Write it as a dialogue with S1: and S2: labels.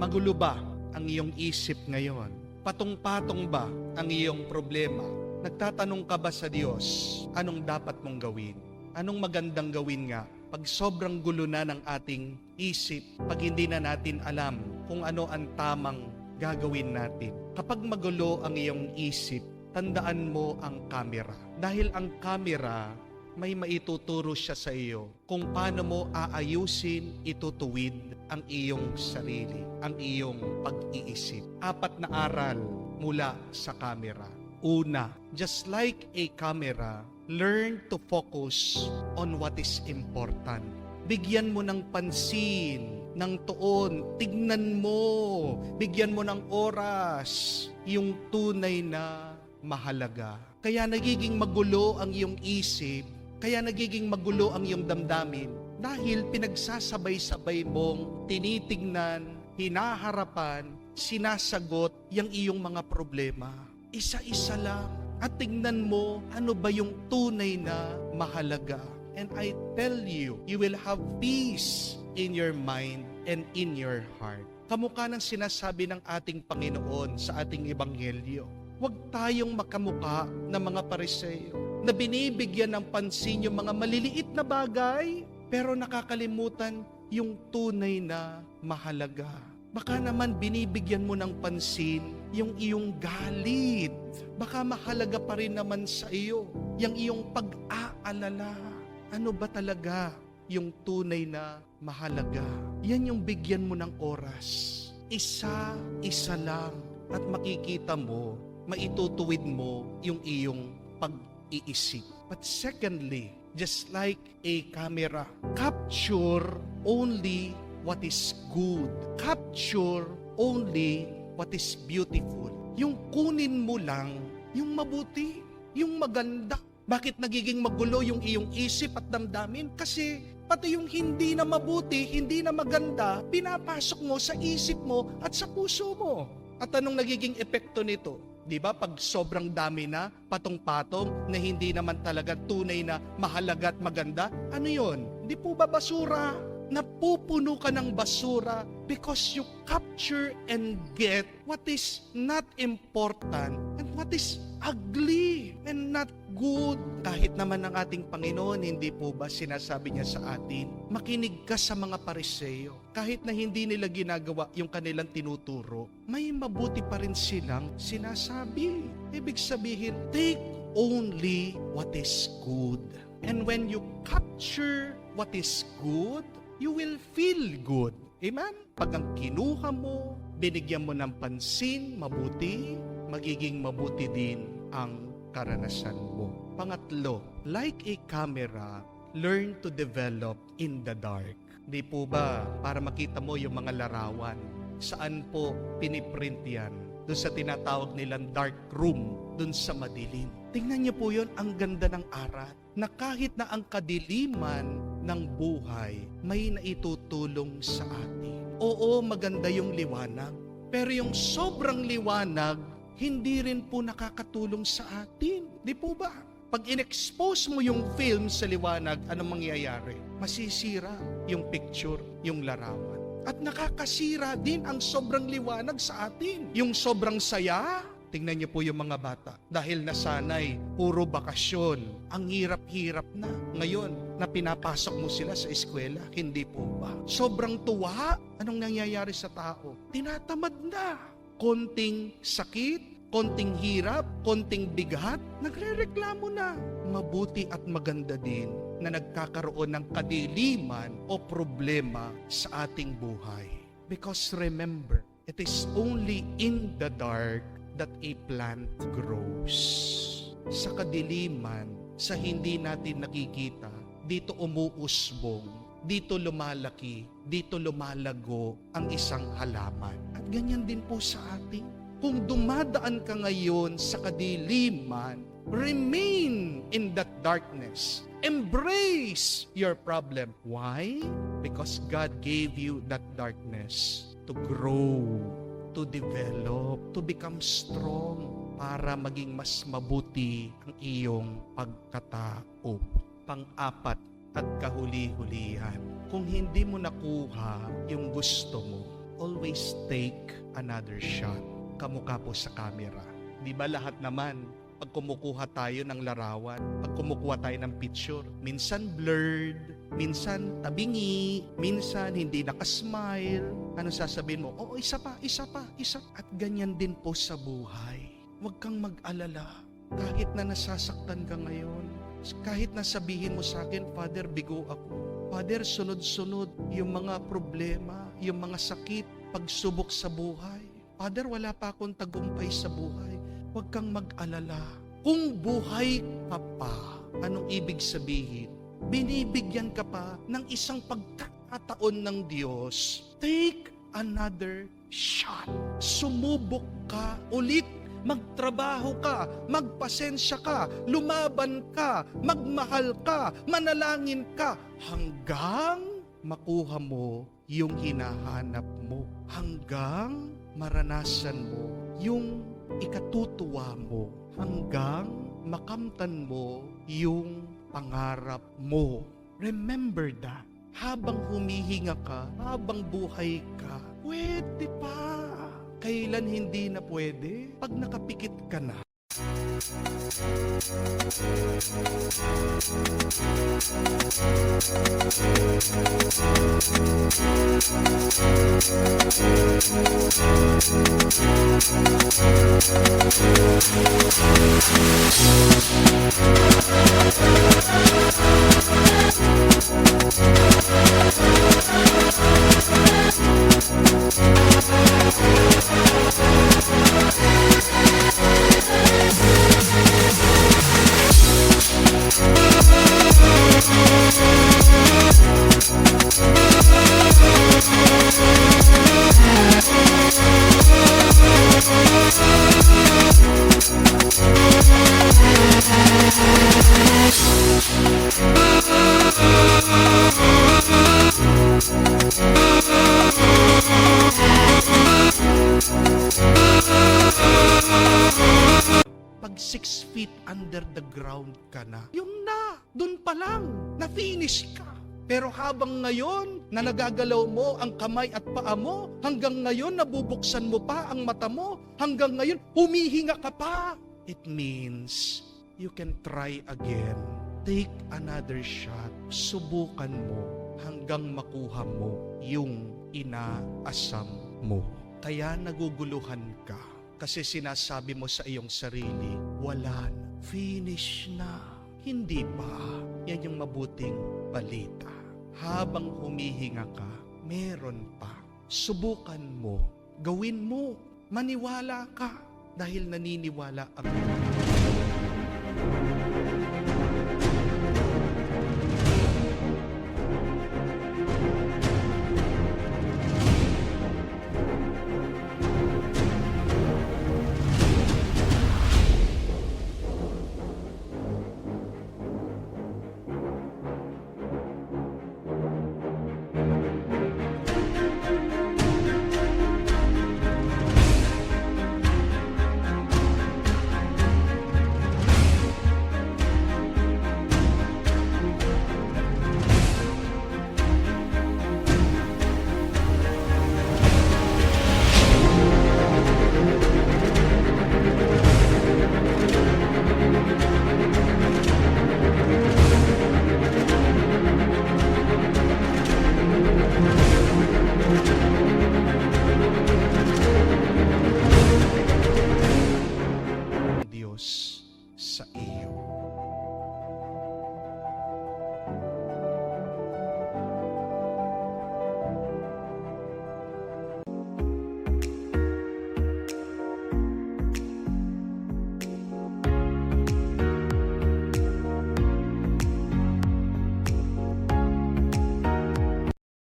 S1: Magulo ba ang iyong isip ngayon? Patong-patong ba ang iyong problema? Nagtatanong ka ba sa Diyos, anong dapat mong gawin? Anong magandang gawin nga? Pag sobrang gulo na ng ating isip, pag hindi na natin alam kung ano ang tamang gagawin natin. Kapag magulo ang iyong isip, tandaan mo ang camera. Dahil ang camera, may maituturo siya sa iyo kung paano mo aayusin, itutuwid ang iyong sarili, ang iyong pag-iisip. 4 na aral mula sa camera. Una, just like a camera, learn to focus on what is important. Bigyan mo ng pansin, ng tuon, tignan mo, bigyan mo ng oras, yung tunay na mahalaga. Kaya nagiging magulo ang iyong isip, kaya nagiging magulo ang iyong damdamin dahil pinagsasabay-sabay mong tinitignan, hinaharapan, sinasagot yung iyong mga problema. Isa-isa lang at tignan mo ano ba yung tunay na mahalaga. And I tell you, you will have peace in your mind and in your heart. Kamukha ng sinasabi ng ating Panginoon sa ating Ebanghelyo. Huwag tayong makamukha ng mga Pariseo na binibigyan ng pansin yung mga maliliit na bagay, pero nakakalimutan yung tunay na mahalaga. Baka naman binibigyan mo ng pansin yung iyong galit. Baka mahalaga pa rin naman sa iyo yung iyong pag-aalala. Ano ba talaga yung tunay na mahalaga? Yan yung bigyan mo ng oras. Isa-isa lang at makikita mo, maitutuwid mo yung iyong pag-iisip. But secondly, just like a camera, capture only what is good. Capture only what is beautiful. Yung kunin mo lang yung mabuti, yung maganda. Bakit nagiging magulo yung iyong isip at damdamin? Kasi pati yung hindi na mabuti, hindi na maganda, pinapasok mo sa isip mo at sa puso mo. At anong nagiging epekto nito? Di ba? Pag sobrang dami na, patong-patong, na hindi naman talaga tunay na mahalaga at maganda, ano yon? Di po ba basura? Napupuno ka ng basura because you capture and get what is not important and what is ugly and not good. Kahit naman ng ating Panginoon, hindi po ba sinasabi niya sa atin, makinig ka sa mga Pariseo. Kahit na hindi nila ginagawa yung kanilang tinuturo, may mabuti pa rin silang sinasabi. Ibig sabihin, take only what is good. And when you capture what is good, you will feel good. Amen? Pag ang kinuha mo, binigyan mo ng pansin, mabuti, magiging mabuti din ang karanasan mo. Pangatlo, like a camera, learn to develop in the dark. Di po ba, para makita mo yung mga larawan, saan po piniprint yan? Doon sa tinatawag nilang dark room, doon sa madilim. Tingnan niyo po yun, ang ganda ng aral, na kahit na ang kadiliman ng buhay, may naitutulong sa atin. Oo, maganda yung liwanag, pero yung sobrang liwanag, hindi rin po nakakatulong sa atin. Di po ba? Pag in-expose mo yung film sa liwanag, anong mangyayari? Masisira yung picture, yung larawan. At nakakasira din ang sobrang liwanag sa atin. Yung sobrang saya, tingnan niyo po yung mga bata. Dahil nasanay, puro bakasyon. Ang hirap-hirap na. Ngayon, na pinapasok mo sila sa eskwela, hindi po ba? Sobrang tuwa, anong nangyayari sa tao? Tinatamad na. Konting sakit, konting hirap, konting bigat, nagrereklamo na. Mabuti at maganda din na nagkakaroon ng kadiliman o problema sa ating buhay. Because remember, it is only in the dark that a plant grows. Sa kadiliman, sa hindi natin nakikita, dito umuusbong, dito lumalaki, dito lumalago ang isang halaman. At ganyan din po sa atin. Kung dumadaan ka ngayon sa kadiliman, remain in that darkness. Embrace your problem. Why? Because God gave you that darkness to grow, to develop, to become strong, para maging mas mabuti ang iyong pagkatao. Pang-apat at kahuli-hulihan, kung hindi mo nakuha yung gusto mo, o always take another shot. Kamukha po sa camera. Di ba lahat naman, pag kumukuha tayo ng larawan, pag kumukuha tayo ng picture, minsan blurred, minsan tabingi, minsan hindi nakasmile. Ano sasabihin mo? Oo, isa pa. At ganyan din po sa buhay. Huwag kang mag-alala. Kahit na nasasaktan ka ngayon, kahit na sabihin mo sa akin, Father, bigo ako. Father, sunod-sunod yung mga problema, yung mga sakit, pagsubok sa buhay. Father, wala pa akong tagumpay sa buhay. Huwag kang mag-alala. Kung buhay ka pa, anong ibig sabihin? Binibigyan ka pa ng isang pagkakataon ng Diyos. Take another shot. Sumubok ka ulit. Magtrabaho ka, magpasensya ka, lumaban ka, magmahal ka, manalangin ka, hanggang makuha mo yung hinahanap mo. Hanggang maranasan mo yung ikatutuwa mo. Hanggang makamtan mo yung pangarap mo. Remember that. Habang humihinga ka, habang buhay ka, pwede pa. Kailan hindi na pwede? Pag nakapikit ka na. Pag 6 feet under the ground ka na, yung dun pa lang, na-finish ka. Pero habang ngayon, na nagagalaw mo ang kamay at paa mo, hanggang ngayon, nabubuksan mo pa ang mata mo, hanggang ngayon, humihinga ka pa. It means, you can try again. Take another shot. Subukan mo hanggang makuha mo yung inaasam mo. Kaya naguguluhan ka. Kasi sinasabi mo sa iyong sarili, wala na, finish na. Hindi pa. Yan yung mabuting balita. Habang humihinga ka, meron pa. Subukan mo. Gawin mo. Maniwala ka. Dahil naniniwala ako.